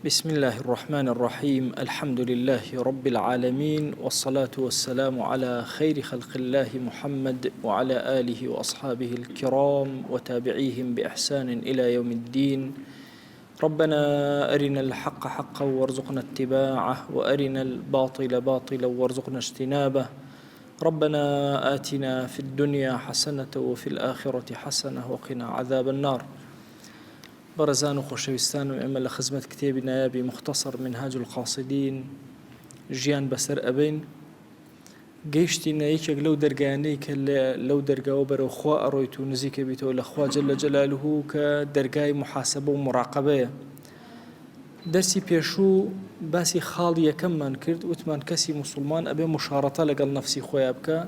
بسم الله الرحمن الرحيم الحمد لله رب العالمين والصلاة والسلام على خير خلق الله محمد وعلى آله وأصحابه الكرام وتابعيهم بإحسان إلى يوم الدين. ربنا أرنا الحق حقا وارزقنا اتباعه وأرنا الباطل باطلا وارزقنا اجتنابه. ربنا آتنا في الدنيا حسنة وفي الآخرة حسنة وقنا عذاب النار. بەڕێزان و خۆشەویستان و ئێمە لە خزمەت کتێبی نایابی مختصر منهاج القاصدین ژیان بەسەر ئەبین گەیشتینە یەکێک لەو دەرگایانەی کە لەو دەرگاوە بەرەو خوا ئەڕۆیت و نزیکە بیتەوە لە خوا جەل جەلالوه کە دەرگای محاسبە و مراقەبەیە. دەرسی پێشوو باسی خاڵی یەکەممان کرد، وتمان کەسی موسڵمان ئەبێ مشارەتە لەگەڵ نەفسی خۆیان بکە،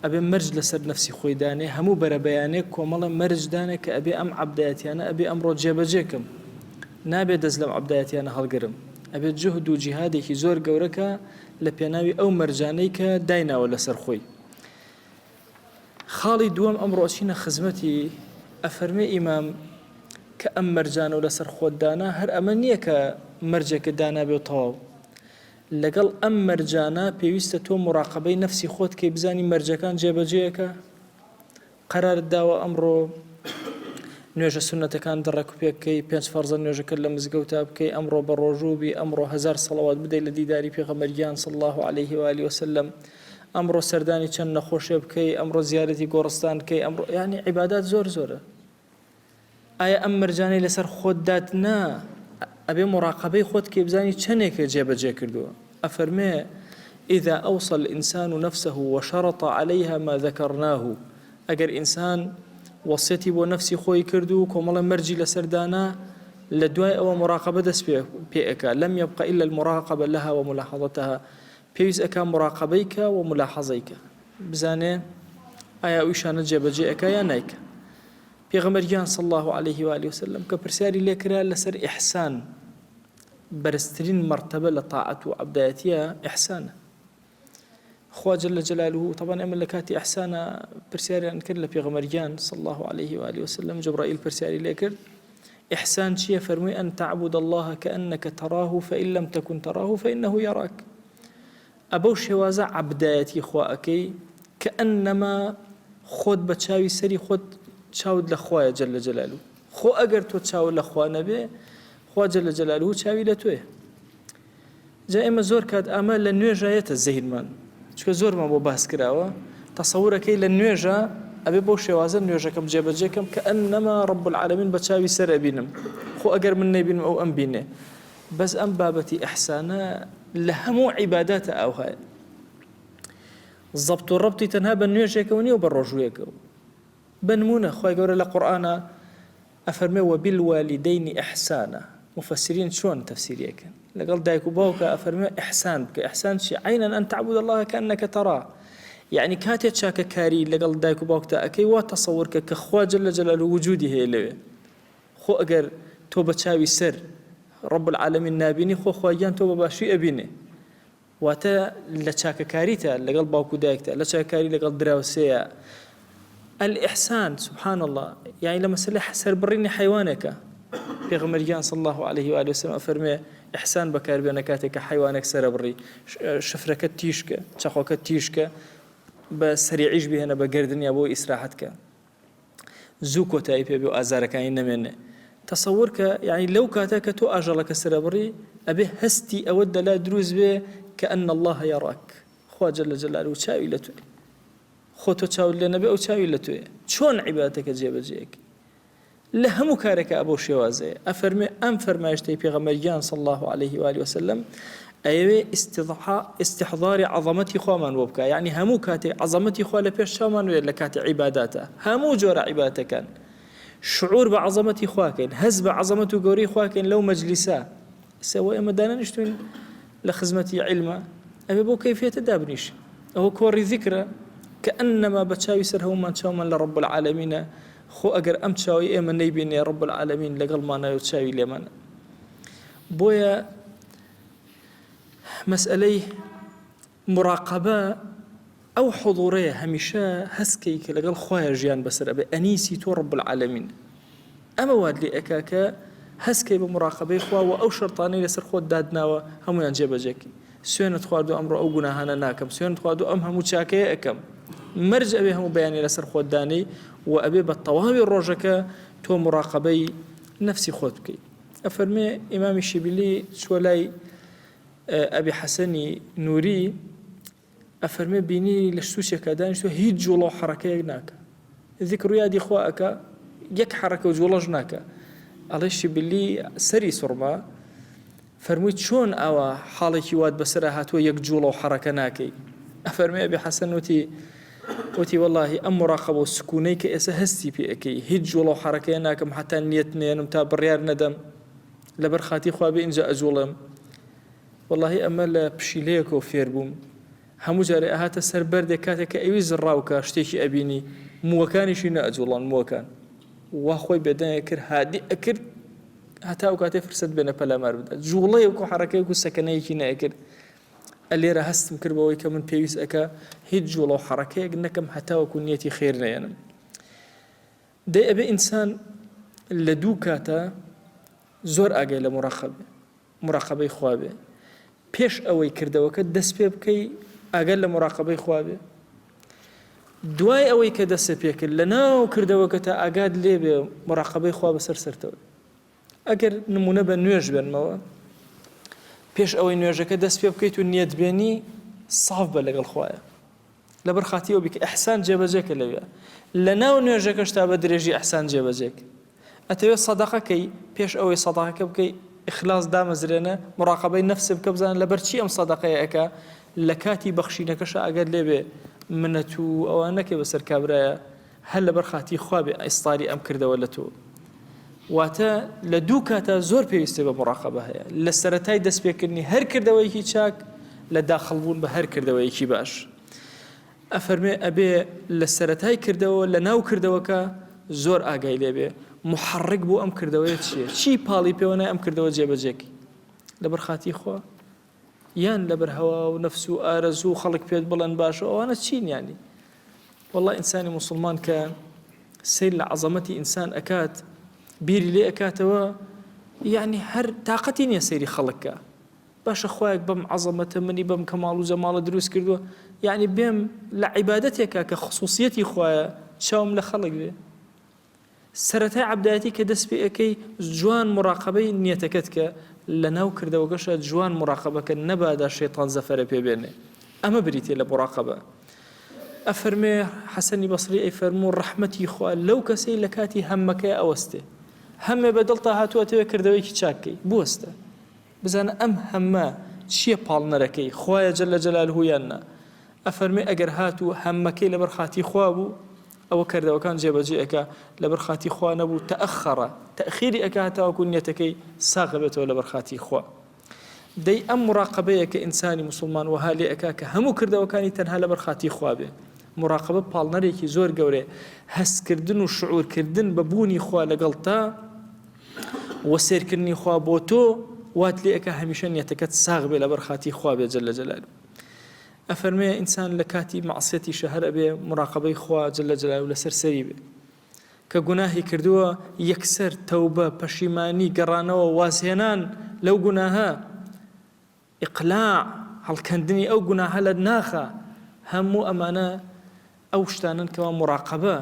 ئەبێ مەرج لەسەر نەفسی خۆی دانێ، هەموو بەرەبەیانێک کۆمەڵە مەرج دانێ کە ئەبێ ئەم عەبدایەتیانە ئەبێ ئەمڕۆ جێبەجێکم، نابێ دەست لەم عەبدایەتیانە هەڵگرم، ئەبێ جوهد و جیهادێکی زۆر گەورەکە لە پێناوی ئەو مەرجانەی کە دایناوە لەسەر خۆی. خاڵی دووەم ئەمڕۆ چینە خزمەتی ئەفەرمێ ئیمام کە ئەم مەرجانە و لەسەر خۆت دانا هەر ئەمە نییە کە مەرجێکە دانابێ تەواو، لەگەڵ ئەم مەرجانە پێویستە تۆ مراقەبەی نەفسی خۆت کەی بزانی مەرجەکان جێبەجێیەکە. قەرارت داوە ئەمڕۆ نوێژە سونەتەکان دەڕێک و پێ بکەی، 5 فەرزە نوێژەکەت لە مزگەوتا بکەی، ئەمڕۆ بە ڕۆژووبی، ئەمڕۆ 1000 سەڵەوات بدەیت لە دیداری پێغەمبەریان صلی الله عليه و آله وسلم، ئەمڕۆ سەردانی چەند نەخۆشیە بکەی، ئەمڕۆ زیارەتی گۆڕستان بکەی، ئەمڕۆ یعنی عیبادات زۆر زۆرە. ئایا ئەم مەرجانەی لەسەر خۆت داتنا ئەبێ مراقەبەی خۆت کەی بزانی چەندێکە جێبەجێ کردووە؟ أفرمي إذا أوصى الإنسان نفسه وشرط عليها ما ذكرناه، أجر إنسان وصيتي بو نفسي خوي كردو كوملا مرجي لسردانا لدواء ومراقبة دس بيئك، لم يبقى إلا المراقبة لها وملاحظتها، بيوز أكا مراقبيك وملاحظيك بزاني آيا ويشان جيبجيئك يا نايك. بيغمريان صلى الله عليه وآله وسلم كبرساري ليكرا لسر إحسان، بەرزترین مرتبە لە تاعەت و عەبدایەتیە ئیحسانە. خوا جەل جەلالوه طبعا ئێمە لە کاتی ئیحسانە پرسیاریان کرد لە پێغەمبەریان صلی الله عليه وآله وسلم، جەبرائیل پرسیاری لێ کرد ئیحسان چییە؟ فەرمووی ئەن تەعبود الله كأنك تراه فإن لم تكن تراه فإنه يراك. ئەبەو شێوازە عەبدایەتی خوا ئەکەی کە ئەنەما خۆت بە چاوی سەری خۆت چاود لە خوایە جەل جەلالوه. خۆ ئەگەر تۆ چاو لە خوا نەبێ خوا جەل جەلالوه چاوی لە تۆیە. جا ئێمە زۆر کات ئەمە لە نوێژایەتە زەهینمان، چکە زۆرمان بۆ باس کراوە تەسەوورەکەی لە نوێژە ئەبێ بۆ شێوازە نوێژەکەم جێبەجێکەم کە ئەنەما رب العالمین بە چاوی سەر ئەبینم، خۆ ئەگەر من نەبینم ئەو ئەم بینێ. بەس ئەم بابەتی ئیحسانە لە هەموو عیباداتە ئەوهایە. زەبط و ڕەبتی تەنها بە نوێژێکەوە نیە و بە ڕۆژوویەکەوە. بنمونە خوای گەورە لە قورئانە ئەفەرمێ وبالوالدین ئیحسانە. مفسرين شلون تفسيريك لقال دايك وباوك أفرمي إحسان بك إحسان شيء عينا أن تعبد الله كأنك تراه، يعني كاتي تشاك كاري لقال دايك وباوك تأكي وتصورك كخوا جل جلاله وجودي هي اللي خو أجر توبة شاوي سر رب العالمين نابيني خو خواجان توبة باشي أبيني واتا لتشاك كاريتا لقال باوك دايك لتشاك كاري لقال دراوسيا. الإحسان سبحان الله يعني لما سلح سر بريني حيوانك پێغەمبەریان صلی الله عليه وآله وسلم ئەفەرمێ ئیحسان بەکاربێنە کاتێک کە حیوانێک سەرە بڕی، شفرەکە تیشکە، چەقۆکە تیشکە، بە سەریعیش بهێنە بە گەردنیا بۆ ئیسراحەتکە، زوو کۆتایی پێ بێ و ئازارەکانی نەمێنێ. تەسەوور کە یعنی لەو کاتە کە تۆ ئاژەڵەکە سەرە بڕی ئەبێ هەستی ئەوەت دەلا دروست بێ کە ئەن الله یەڕاک، خوا جەل جەلالوه چاوی لە توێ، خۆ تۆ چاوت لێ نەبێ ئەو چاوی لە توێ. چۆن عیبادەتەکە جێبەجێیەکەی؟ لە هەموو کارێکە ئەبەو شێوازەیە. ئەفەرمێ ئەم فەرمایشتەی پێغەمبەریان صلی الله عليه وآله وسلم ئەیەوێ استحضاری عەظەمەتی خوامان بۆ بکە، یعنی هەموو کاتێ عەظەمەتی خوا لە پێش چاومان وێت لە کاتی عیباداتە، هەموو جۆرە عیبادەتەکان شعور بە عەظەمەتی خواکەین، هەز بە عەظەمەت و گەورەی خواکەین لەو مەجلیسە. سەوە ئێمە دانانیشتوین لە خزمەتی عیلمە ئەبێ بۆ کەیفیەتە دابنیشین. ئەوە کۆڕی ذیکرە کە ئەنەما بە چاوی سەر هەموومان چاومان لە رب العالمینە، خۆ ئەگەر ئەم چاوی ئێمە نەیبینێ رب العالمین لەگەڵمانە و چاوی لێمانە. بۆیە مەسئلەی مراقەبە ئەو حضورەیە هەمیشە هەسکەی کە لەگەڵ خوایە ژیان بەسەر ئەبێ، ئەنیسی تۆ رب العالمین. ئەمە واد لێ ئەکا کە هەستکەی بە مراقبەی خوا و ئەو شەرتانەی لەسەر خۆت دادناوە هەمویان جێبەجێکی سوێنت خواردو ئەمڕۆ ئەو گوناهانە ناکەم سوێنت خواردو ئەم هەموو چاکەیە ئەەکەم مەرج ئەبێ هەموو بەیانی لەسەر خۆت دانی و ئەبێ بە تەواوی ڕۆژەکە تۆ مراقبەی نفسی خۆت بکەیت. ئەفەرمێ ئیمامی شیبیلی چوە لای ئەبی حەسەنی نووری ئەفەرمێ بینی لە سووسێکە دانیشتووە هیچ جوڵە و حەرەکەیەک ناکە ذیکر و یادی خوا ئەکە یەک حەرەکە و جوڵەش ناکە ئەڵێ شیبیلی سەری سوڕما فەرمووی چۆن ئەوە حاڵێکی وات بەسرە هاتووە یەک جوڵە و حەرەکە ناکەی ئەفەرمێ ئەبی حەسەن وتی واللهی ئەم مراقبە و سکوونەی کە ئێستا هەستی پێ ئەەکەی هیچ جوڵە و حەرەکەیە ناکەم حتا نیەت نێنم تا بڕیار نەدەم لەبەر خاتی خوا بێ ئینجا ئەجوڵم واللهی ئەمە لە پشیلەیەکەوە فێر بووم هەموو جارێ ئەهاتە سەر بەردێک کاتێک کە ئەوی زڕاوکە شتێکی ئەبینی مووەکانیشی نەئەجوڵان مووەکان وا خۆی بێدەنگە کرد هادی ئەکرد هەتا ئەو کاتێ فرسەت بێنە پەلامار بدات جوڵەیەک و حەرەکەیەک و سەکەنەیەکی نەئەکرد ئەلێرە هەستم کرد بەوەی کە من پێویست ئەکە هیچ جوڵە و حەرەکەیەک نەکەم هەتاوەکو نیەتی خێر نێنم دەی ئەبێ ئینسان لە دوو کاتە زۆر ئاگای لە مراقبەی خوا بێ پێش ئەوەی کردەوەکە دەست پێ بکەی ئاگەر لە مراقبەی خوا بێ دوای ئەوەی کە دەست پێ کرد لە ناو کردەوەکە تا ئاگاد لێ بێ مراقبەی خوا بەسەر سەرتەوە ئەگەر نمونە بە نوێژ بێنمەوە پێش ئەوەی نوێژەکە دەست پێ بکەیت و نیەت بێنی ساف بە لەگەڵ خوایە لەبەر خاتیەوە بیکە ئەحسان جێبەجێکە لەوێ لە ناو نوێژەکەش تا بە درێژی ئەحسان جێبەجێک ئەتەوێت سەدەقەکەی پێش ئەوەی سەدەقەکە بکەی ئیخلاص دامەزرێنە مراقبەی نەفس بکە بزانن لەبەر چی ئەم سەدەقەیە ئەکا لە کاتی بەخشینەکەشە ئەگەر لێبێ منەت و ئەوە نەکەی بەسەر کابرایە هەر لەبەر خاتی خوا بێ ئیسطاری ئەم کردەوە لە تۆ واتە لە دوو کاتە زۆر پێویستێ بە مراقبە هەیە لە سەرەتای دەستپێکردنی هەر کردەوەیەکی چاک لە داخەڵبوون بە هەر کردەوەیەکی باش ئەفەرمێ ئەبێ لە سەرەتای کردەوە لە ناو کردەوەکە زۆر ئاگای لێبێ محرک بۆ ئەم کردەوەیە چییە چی پاڵی پێوەنە ئەم کردەوە جێبەجێکی لەبەر خاتی خوا یان لەبەر هەوا و نەفس و ئارەزوو و خەڵک پێت بڵێن باشە ئەوانە چین یانی والله ئینسانی موسڵمان کە سیر لە عەزەمەتی ئینسان ئەکات بیری لێ ئەکاتەوە یعنی هەر تااقەتی نییە سەیری خەڵکە باشە خوایەک بەم عەزەمەتە منی بەم کەماڵ و جەماڵە دروست کردووە یعنی بێم لە عیبادەتێکە کە خصوصیەتی خوایە چاوم لە خەڵک بێ سەرەتای عەبدایەتی کە دەست پێ ئەەکەی جوان مراقبەی نیەتەکەت کە لە ناو کردەوەکەشە جوان مراقبەکە نەبادا شەیطان زەفەرە پێبێنێ ئەمە بریتێ لە مراقبە ئەفەرمێ حەسەنی بەسری ئەی فەرموو ڕەحمەتی خوا لەو کەسەی لە کاتی هەمەکەی ئەوەستێ هەمێ بەدڵتا هاتووەتەوە کردەوەیکی چاکەی بوەستە بزانە ئەم هەمە چییە پاڵنەرەکەی خوایە جەلە جەلالهو یاننا ئەفەرمێ ئەگەر هاتوو هەمەکەی لەبەر خاتی خوا بوو ئەوە کردەوەکان جێبەجێ ئەکا لەبەر خاتی خوا نەبوو تەئەخەرە تەئخیری ئەکا هەتاوەکو نیەتەکەی ساغە بێتەوە لەبەر خاتی خوا دەی ئەم مراقبەیە کە ئینسانی موسڵمان وها لێ ئەکا کە هەموو کردەوەکانی تەنها لەبەر خاتی خوا بێ مراقبە پاڵنەرێکی زۆر گەورێ هەستکردن و شعورکردن بە بوونی خوا لەگەڵ تا وەسێرکردنی خوا بۆ تۆ وات لێ ئەکا هەمیشە نیەتەکەت ساغ بێ لەبەر خاتی خوا بێ جەلە جەلالو ئەفەرمێ ئینسان لە کاتی مەعسیەتی شەهر ئەبێ مراقبەی خوا جەلە جەلالو لەسەر سەری بێ کە گوناهی کردووە یەکسەر تەوبە پەشیمانی گەڕانەوە وازهێنان لەو گوناهە ئیقلاع هەڵکەندنی ئەو گوناهە لە ناخە هەموو ئەمانە ئەو شتانن کەوا مراقبە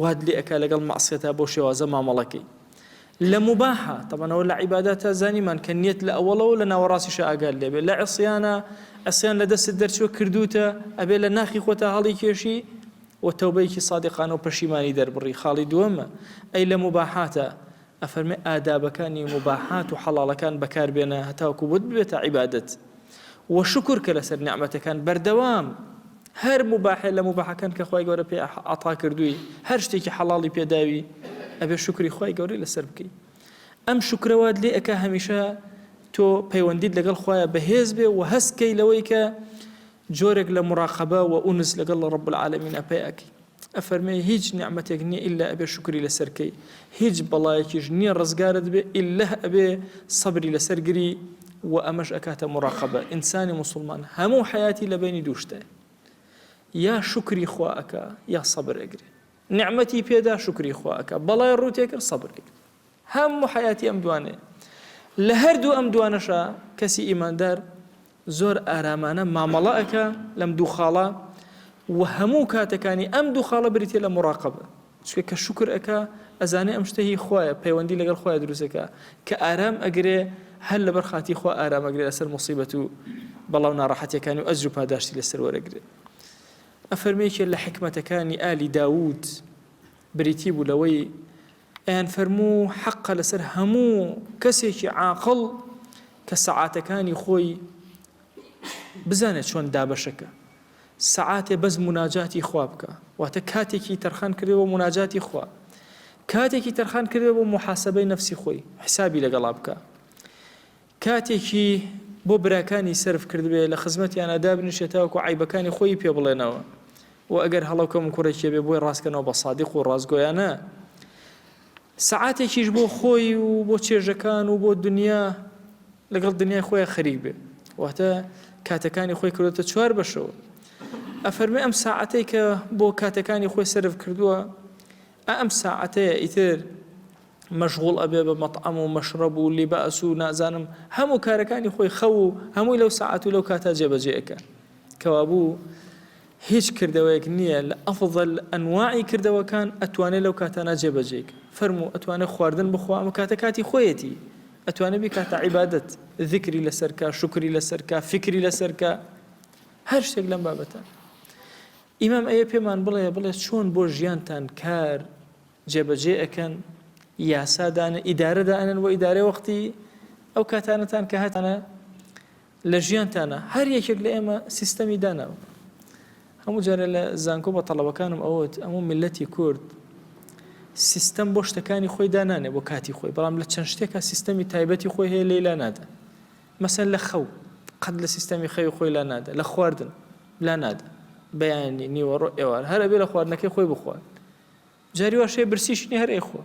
واد لێ ئەکا لەگەڵ مەعسیەتە بۆ شێوازە مامەڵەکەی لە مباحە طبعاًەوە لە عیباداتە زانیمان کە نیەت لە ئەوڵەوە لە ناوەڕاستیشە ئاگال لێبێ لە عسیانە ئەسیان لە دەستت دەرچوە کردوتە ئەبێ لە ناخی خۆتە هەڵی کێشی و تەوبەیەکی صادقانە و پەشیمانی دەربڕی خاڵی دووەمە ئەی لە مباحاتە ئەفەرمێ ئادابەکانی مباحات و حەڵاڵەکان بەکاربێنە هەتاوەکو بۆت ببێتە عیبادەت و شکر کە لەسەر نیعمەتەکان بەردەوام هەر مباحێ لە مباحەکان کە خوای گەورە پێ عەتا کردووی هەر شتێکی حەڵاڵی پێداوی ئەبێ شکری خوای گەورەی لەسەر بکەی ئەم شکرەوات لێ ئەکا هەمیشە تۆ پەیوەندیت لەگەڵ خوایە بەهێز بێ و هەستکەی لەوەی کە جۆرێک لە مراقبە و ئونس لەگەڵ رب العالمین ئەپەیەکی ئەفەرمێ هیچ نیعمەتێک نییە ئیلا ئەبێ شکری لەسەرکەی هیچ بەڵایەکیش نییە ڕزگارت بێ ئیلا ئەبێ سەبری لەسەرگری و ئەمەش ئەکاتە مراقبە ئینسانی موسڵمان هەموو حیاتی لە بینی دووشتە یا شکری خوا ئەکا یا سەبر ئەگرێ نعمەتی پێدا شکری خوا ئەکا بەڵای ڕوتێکرد سەبر ئەگرێ هەموو حیاتی ئەم دوانێ لە هەردوو ئەم دوانەشە کەسی ئیماندار زۆر ئارامانە مامەڵە ئەکە لەم دوو خاڵە و هەموو کاتەکانی ئەم دوو خاڵە بریتێ لە مراقبە چونکە کە شکر ئەکا ئەزانێ ئەم شتە هی خۆیە پەیوەندی لەگەڵ خۆیان دروستەکە کە ئارام ئەگرێ هەر لەبەر خاتی خۆ ئارام ئەگرێ لەسەر مصیبەت و بەڵاو ناڕەحەتیەکانی و ئەجر و پاداشتی لەسەر وەرەگرێ ئەفەرمێکێ لە حکمەتەکانی ئالی داوود بریتی بوو لەوەی ئەیان فەرموو حەقە لەسەر هەموو کەسێکی عاقڵ کە سەعاتەکانی خۆی بزانێت چۆن دابەشەکە سەعاتێ بەس مناجاتی خوا بکە واتە کاتێکی تەرخان کردێەوە مناجاتی خوا کاتێکی تەرخان کردێەوە بۆ محاسبەی نەفسی خۆی حسابی لەگەڵا بکە کاتێکی بۆ براکانی سرف کردبێ لە خزمەتیان ئەدا بنیشێتەوە عیبەکانی خۆی پێ بڵێنەوە و ئەگەر هەڵەوکەم کوڕێکی بێ بۆی ڕاستکەنەوە بە سادیق و ڕاستگۆیانە سەعاتێکیش بۆ خۆی و بۆ چێژەکان و بۆ دنیا لەگەڵ دنیای خۆیان خەریک بێ واتە کاتەکانی خۆی کردوتە چوار بەشەوە ئەفەرمێ ئەم ساعەتەی کە بۆ کاتەکانی خۆی سرف کردووە ئەم ساعەتەیە ئیتر مەشغوڵ ئەبێ بە مەطعەم و مەشرەب و لیباس و نازانم هەموو کارەکانی خۆی خەو و هەمووی لەو ساعەت و لەو کاتە جێبەجێ ئەکە کەوا بوو هیچ کردەوەیەک نییە لە ئەفضل ئەنواعی کردەوەکان ئەتوانێت لەو کاتانە جێبەجێک فەرموو ئەتوانێت خواردن بخوا ئەمە کاتە کاتی خۆیەتی ئەتوانێت بی کاتە عیبادەت ذکری لەسەرکە شکری لەسەرکە فکری لەسەرکە هەر شتێک لەم بابەتە ئیمام ئەیە پێمان بڵێ چۆن بۆ ژیانتان کار جێبەجێ ئەکەن یاسادانە ئیدارەدانن و ئیدارە وەختی ئەو کاتانەتان کە هاتانە لە ژیانتانە هەر یەکێک لە ئێمە سیستەمی داناوە هەموو جارە لە زانکۆ بە تەڵەبەکانم ئەوت ئەموو ملەتی کورد سیستەم بۆ شتەکانی خۆی دانانێ بۆ کاتی خۆی بەڵام لە چەند شتێکە سیستەمی تایبەتی خۆی هەیە لێلا نادا مەسەن لە خەو قەت لە سیستەمی خەوی خۆی لا نادا لە خواردن لا نادا بەیانی نیوەڕۆ ئێوار هەر ئەبێ لە خواردنەکەی خۆی بخوات جاری واشەیە برسیشنی هەر ئەیخوا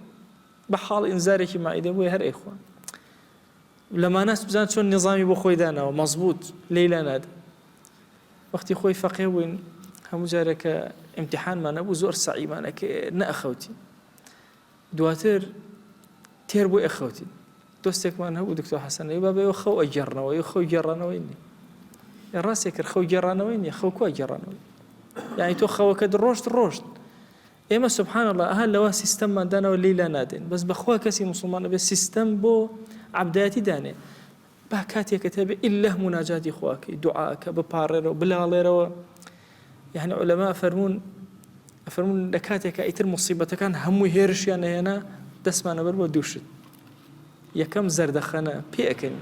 بە حاڵ ئینزارێکی مائیدە بۆی هەر ئەیخوا لە ماناس بزان چۆن نظامی بۆ خۆی داناوە مەزبوط لێلا نادا وەختی خۆی فەقێ بووین هەموو جارێکە ئیمتیحانمان نەبوو زۆر سەعیمانە کە نەئەخەوتی دواتر تێر بۆی ئەخەوتی دۆستێکمان هەبوو دکتۆر حەسەنەوەی بابەوە خەو ئەگەڕنەوەی خەو گێڕانەوەی نیە ڕاستێک کرد خەو گێڕانەوەی نییە خەو کوا گێڕانەوەی یعنی تۆ خەوەکەت ڕۆشت ئێمە سبحان الله ئەها لەوە سیستەممان دانەوە لێلا نادێن بەس بەخوا کەسی مسلمانە بێ سیستەم بۆ عەبدایەتی دانێ با کاتێکە هەبێ ئیللا مناجاتی خواکەی دوعاکە بپارڕێرەوە بلاڵێرەوە یعنی عولەما ئەفەرمون لە کاتێکە ئیتر مصیبەتەکان هەمووی هێرشیان هێنا دەستمانە بەر بۆ دووشت یەکەم زەردەخەنە پێەکەین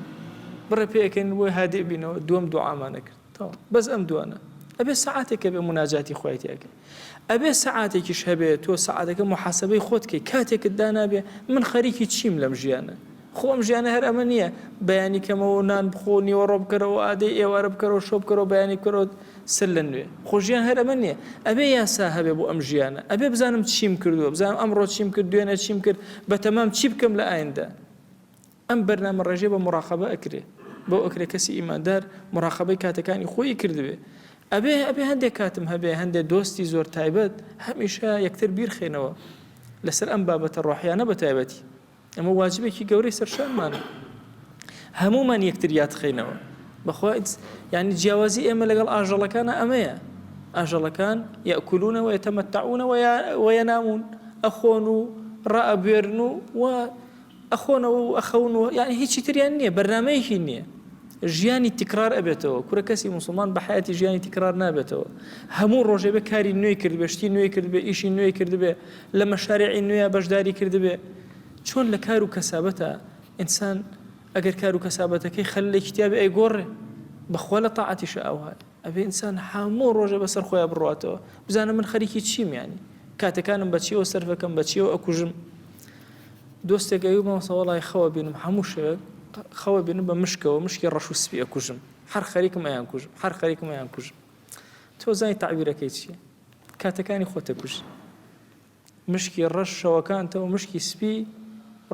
بڕێ پێەکەین بۆی هادێ بینەوە دووەم دوعامانە کرد تەواو بەس ئەم دوانە ئەبێ سەعاتێکە بێ مناجاتی خۆیتیەکە ئەبێ سەعاتێکیش هەبێ تۆ سەعاتەکە محاسبەی خۆتکەی کاتێکت دانابێ من خەریکی چیم لەم ژیانە خۆم ژیانە هەر ئەمە نییە بەیانی کەمەوە نان بخۆ نیوەڕۆ بکەرەوە ئادەی ئێوارە بکەرەوە شۆ بکەرەوە بەیانی بکەرەوە سل لە نوێ خۆژیان هەر ئەمە نییە ئەبێ یاسا هەبێ بۆ ئەم ژیانە ئەبێ بزانم چیم کردووە بزانم ئەمڕۆ چیم کرد دوێنێ چیم کرد بە تەمام چی بکەم لە ئایندا ئەم بەرنامە ڕێژێ بە مراقبە ئەکرێ بۆ ئەکرێ کەسی ئیماندار مراقبەی کاتەکانی خۆی کردوێ ئەبێ هەندێک کاتم هەبێ هەندێک دۆستی زۆر تایبەت هەمیشە یەکتر بیرخێنەوە لەسەر ئەم بابەتە ڕۆحیانە بە تایبەتی ئەمە واجبێکی گەورەی سەرشانمانە هەمومان یەکتر یادخەینەوە بەخوا یعنی جیاوازی ئێمە لەگەڵ ئاژەڵەکانە ئەمەیە ئاژەڵەکان یەکولونە و یەتەمەتەعونە و یەنامون ئەخۆن و ڕائەبوێرن و ئەخۆنەوە و ئەخەونەوە یعنی هیچی تریان نییە بەرنامەیەکی نییە ژیانی تکرار ئەبێتەوە کورە کەسی مسلمان بە حیاتی ژیانی تکرار نابێتەوە هەموو ڕۆژێ بێ کاری نوێی کردبێ شتی نوێی کردبێ ئیشی نوێی کردبێ لە مەشارێعی نوێ بەشداری کردبێ چۆن لە کار و کەسابەتە ئینسان ئەگەر کار و کەسابەتەکەی خەلەی کتابی ئەیگۆڕێ بەخوا لە تاعەتیشە ئەوها ئەبێ ئینسان هەموو ڕۆژێ بەسەر خۆیان بڕواتەوە بزانە من خەریکی چیم یانی کاتەکانم بەچیەوە سەرفەکەم بەچیەوە ئەکوژم دۆستێک ئەومەوەسە وەڵای خەوە بینم هەموو شەوێک خەوە بینم بە مشکەوە مشکی ڕەش و سپی ئەکوژم هەر خەریکم ئەیان کوژم هەر خەریکم ئەیان کوژم تۆ زانی تعبیرەکەی چییە کاتەکانی خۆتە کوژی مشکی ڕەش شەوەکانتەوە مشکی سپی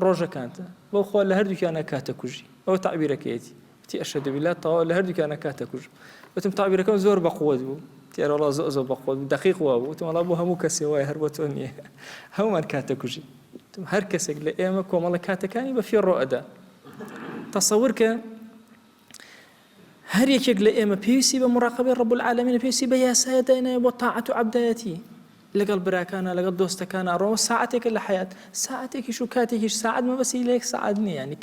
ڕۆژەکانتە بۆ خۆ لە هەردووکیانە کاتە کوژی ئەوە تعبیرەکەیەتی تی ئەشهد بالله تەواو لە هەردووکیانە کاتە کوژم وتم تعبیرەکەم زۆر بەقووت بوو دیارە وەڵا زۆر بەقووت بوو دەقیق وا بوو وتم وەڵا بۆ هەموو کەسێ وایە هەر بۆ تۆ نییە هەمومان کاتە کوژی هەر کەسێک لە ئێمە کۆمەڵە کاتەکانی بە فێڕۆ ئەدا تەسەور کە هەر یەکێک لە ئێمە پێویستی بە مراقبەی ڕەب العالەمین پێویستی بە یاسایە داینایە بۆ تاعەت و عەبدایەتی لەگەڵ براکانە لەگەڵ دۆستەکانە ڕۆ ساعتێکە لە حیات ساعتێکیش و کاتێکیش ساعت مەبەسی لە یەک ساعت نییە ینی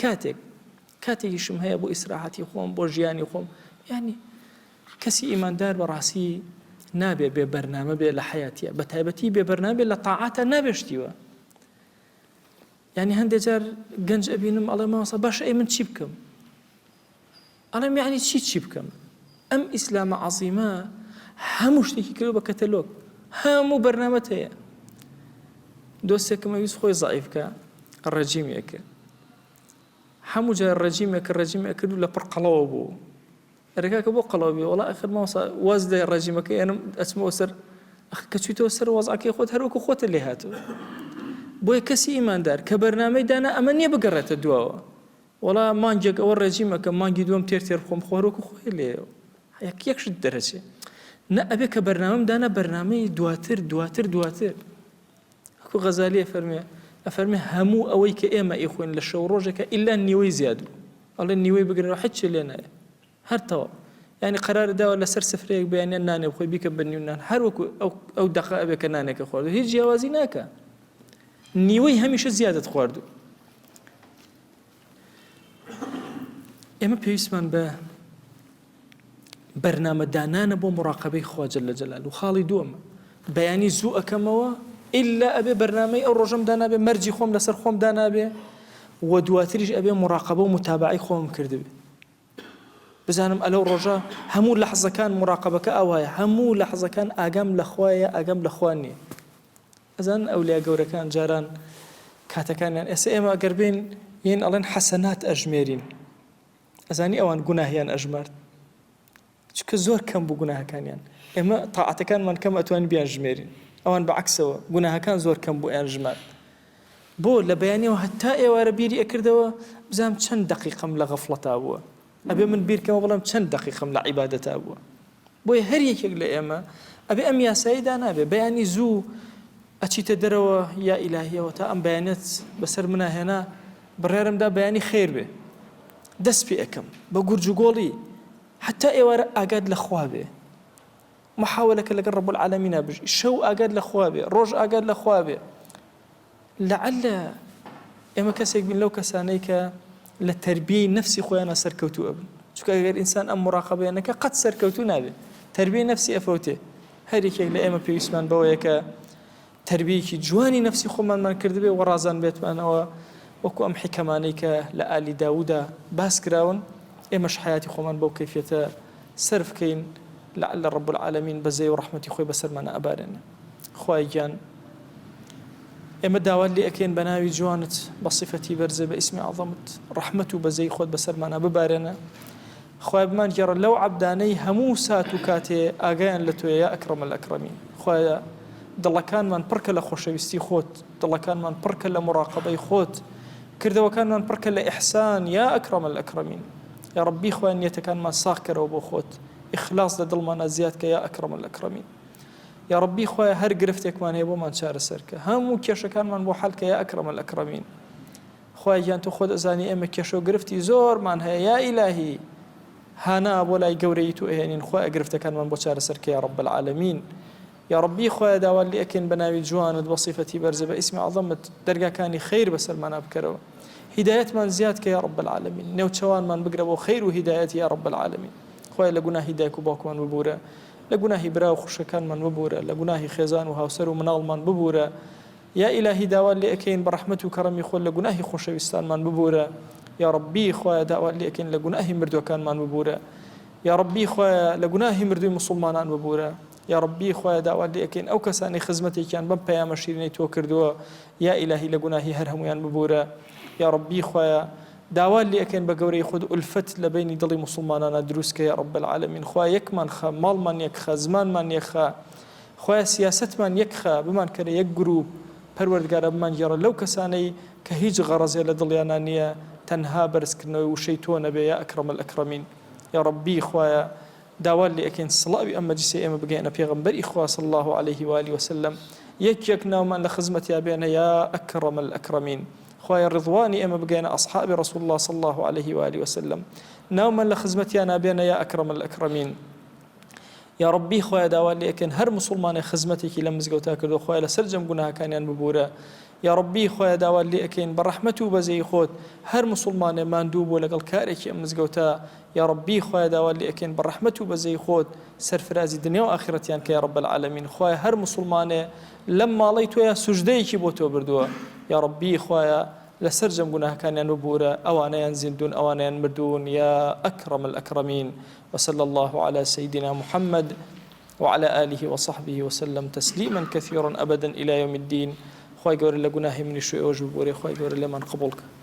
کاتێکیشم هەیە بۆ ئیسراحەتی خۆم بۆ ژیانی خۆم ینی کەسی ئیماندار بەڕاستی نابێ بێ بەرنامە بێ لە حیاتیە بە تایبەتی بێ بەرنامە لە تاعاتە نابێشتیوە ینی هەندێک جار گەنج ئەبینم ئەڵێ مامۆستا باشە ئەی من چی بکەم ئەڵێم یعنی چی بکەم ئەم ئیسلامە عەزیمە هەموو شتێکی کردو بە کەتەلۆگ هەموو بەرنامەت هەیە دۆستێکم ئەویست خۆی زەعیف بکە ڕەجیمێکە هەموو جار ڕەجیمێک کردو لە پڕ قەڵەوە بوو ئەرێکاکە بۆ قەڵەوە بێ وەڵا ئەخر مامۆستا واز دەی ڕەجیمەکە یانم ئەچمەوە سەر کە چوویتەوە سەر وەزعەکەی خۆت هەروەکو خۆتە لێ هاتووە بۆیە کەسی ئیماندار کە بەرنامەی دانا ئەمە نییە بگەڕێتە دواوە وەڵا مانگێک ئەوە ڕێژیمەکە مانگی دووەم تێر خۆم خۆرۆکو خۆی لێەوە یەکشت دەرەچێ نە ئەبێ کە بەرنامەم دانا بەرنامەی دواتر وەکو غەزالیە ئەفەرمێ هەموو ئەوەی کە ئێمە ئیخۆین لە شەو ڕۆژێکە ئیلا نیوەی زیاد بوو ئەڵێ نیوەی بگرنەوە هیچ لێ نایە هەرتەوە ینی قەرارە داوە لەسەر سفرەیەک بەیانیان نانێ بخۆی بیکە بە نیونان هەروەکو ئەو دەقە ئەبێ کە نانێکە خواردو هیچ جیاوازی ناکە نیوەی هەمیشە زیادت خواردو ئێمە پێویستمان بە بەرنامە دانانە بۆ مراقبەی خوا جەل جەلاله و خاڵی دووەمە بەیانی زوو ئەکەمەوە ئیلا ئەبێ بەرنامەی ئەو ڕۆژەم دانابێ مەرجی خۆم لەسەر خۆم دانابێ و دواتریش ئەبێ مراقبە و متابعی خۆم کردبێ بزانم ئەلەو ڕۆژە هەموو لەحزەکان مراقبەکە ئەوایە هەموو لەحزەکان ئاگام لە خوایە ئاگام لە خوا نییە ئەزان ئەولیا گەورەکان جاران کاتەکانیان ئێستا ئێمە ئەگەر بین یەن ئەڵێن حەسەنات ئەژمێرین ئەزانی ئەوان گوناهیان ئەژمارد چکە زۆر کەم بوو گوناهەکانیان ئێمە تاعەتەکانمان کەم ئەتوانین بیان ژمێرین ئەوان بەعکسەوە گوناهەکان زۆر کەم بوو ئەیان ژمارد بۆ لە بەیانیەوە هەتا ئێوارە بیری ئەکردەوە بزانم چەند دەقیقەم لە غەفڵەتا بووە ئەبێ من بیرکەمە بەڵام چەند دەقیقەم لە عیبادەتا بووە بۆیە هەر یەکێک لە ئێمە ئەبێ ئەم یاسایی دانابێ بەیانی زوو ئەچیتە دەرەوە یا ئیلاهیەوە تا ئەم بەیانەت بەسەر مناهێنا بڕێرمدا بەیانی خێر بێ دەست پێ ئەەکەم بە گورج و گۆڵی حتا ئێوارە ئاگاد لە خوا بێ محاولەکە لەگەڵ ڕەب العالەمین بژ شەو ئاگاد لە خوا بێ ڕۆژ ئاگاد لە خوا بێ لەعەل ئێمە کەسێک بین لەو کەسانەی کە لە تەربیەی نەفسی خۆیانە سەرکەوتوو ئەبن چونکە ئەگەر ئینسان ئەم مراقبەیانەکە قەت سەرکەوتوو نابێت تەربیەی نەفسی ئەفەوتێ هەر یەکێک لە ئێمە پێویستمان بەوەیە کە تربیەکی جوانی نفسی خۆمانمان کردبێ و ڕازان بێتمانەوە وەکو ئەم حیکەمانەی کە لە ئالی داوودا باس کراون ئێمەش حیاتی خۆمان بەو کەیفیەتە سەرف بکەین لعل رب العالمین بەزەی و ڕەحمەتی خۆی بەسەرمانە ئەبارێنێ خوای گیان ئێمە داوات لێ ئەکەین بە ناوی جوانت بە صیفەتی بەرزە بە ئیسمی عەظەمت ڕەحمەت و بەزەی خۆت بەسەرمانە ببارێنە خوای بمان گێڕە لەو عەبدانەی هەموو سات و کاتێ ئاگایان لە تۆیە یا ئەکرەم الئەکرەمین خوایە دڵەکانمان پڕکە لە خۆشەویستی خۆت دڵەکانمان پڕکە لە مراقبەی خۆت کردەوەکانمان پڕکە لە ئیحسان یا ئەکرەم الئەکرەمین یا ڕەبی خوای نیەتەکانمان ساغ کەرەوە بۆ خۆت ئیخلاص لە دڵمانە زیاد کە یا ئەکرەم الئەکرەمین یا ڕەبی خوای هەر گرفتێکمان هەیە بۆمان چارەسەر کە هەموو کێشەکانمان بۆ حەل کە یا ئەکرەم الئەکرەمین خوای گیان تۆ خۆت ئەزانی ئێمە کێشە و گرفتی زۆرمان هەیە یا ئیلاهی هانا بۆ لای گەورەی تو ئەهێنین خوای گرفتەکانمان بۆ چارەسەر کە یا ڕەب العالەمین یا ڕەبی خوای داوات لێ ئەکەین بە ناوی جوانت بە صیفەتی بەرزە بە ئیسمی عەظەمت دەرگاکانی خەیر بەسەرمانە بکەرەوە هیدایەتمان زیاد کە یا ڕەب العالەمین نێوچەوانمان بگرە بۆ خەیر و هیدایەت یا ڕەب العالەمین خوای لە گوناهی دایک و باوکمان ببورە لە گوناهی برا و خوشەکانمان ببورە لە گوناهی خێزان و هاوسەر و مناڵمان ببورە یا ئیلاهی داوات لێ ئەکەین بە ڕەحمەت و کەڕەمی خۆت لە گوناهی خۆشەویستانمان ببورە یا ڕەبی خوای داوات لێ ئەکەین لە گوناهی مردوەکانمان ببورە یا ڕەبی خوای لە گوناهی مردوی موسڵمانان ببورە یا ڕەبی خوای داوات لێ ئەکەین ئەو کەسانی خزمەتێکیان بەم پەیامە شیرینەی تۆ کردووە یا ئیلاهی لە گوناهی هەر هەمویان ببورە یا ڕەبی خوای داوات لێ ئەکەین بە گەورەی خود ئولفەت لە بینی دڵی موسڵمانانە دروست کە یا ڕەب العالەمین خوای یەکمان خە ماڵمان یەک خە زمانمان یەک خە خوای سیاسەتمان یەک خە بمان کەرە یەک گروپ پەروەردگارە بمان گێڕە لەو کەسانەی کە هیچ غەڕەزێ لە دڵیانە نییە تەنها بەرزکردنەوەی وشەی تۆ نەبێ یا ئەکرەم الئەکرەمین یا ڕەبی خوایە داوات لێ ئەکەین سڵاوی ئەم مەجلیسەی ئێمە بگەینە پێغەمبەری خوا صلی الله عليه و آله وسلم یەک ناومان لە خزمەتیا بێنە یا ئەکرەم الئەکرەمین. خوای ڕضوانی ئێمە بگەینە ئەصحابی ڕەسوول الله صلی الله عليه وآله وسلم. ناومان لە خزمەتیا نابێنە یا ئەکرەم الئەکرەمین. یا ربی خوای داوا لێ ئەکەن هەر مسلمانێک خزمەتێکی لە مزگەوتا کردو خوای لەسەر جەم گوناهەکانیان ببورە. یا ربی خوای داوا لێ ئەکەین بە ڕەحمەت و بەزەی خۆت هەر مسلمانێ ماندوو بۆ لەگەڵ کارێکی ئەم مزگەوتا. یا ربی خوای داوا لێ ئەکەین بە ڕەحمەت و بەزەی خۆت سەرفرازی دنیا و ئاخرەتیان کە یا رب العالمین. خوای هەر مسلمانێ لەم ماڵەی تۆیە سوژدەیەکی بۆ تۆ بردووە. یا ربی خوایە لەسەر جەم گوناهەکانیان ببورە، ئەوانەیان زیندون ئەوانیان مردوون یا ئەکرەم الئەکرەمین. وصلى الله على سيدنا محمد وعلى آله وصحبه وسلم تسليما كثيرا أبدا إلى يوم الدين. خواهي قول الله قناهي من الشيء وجب بوري خواهي قول الله من قبولك.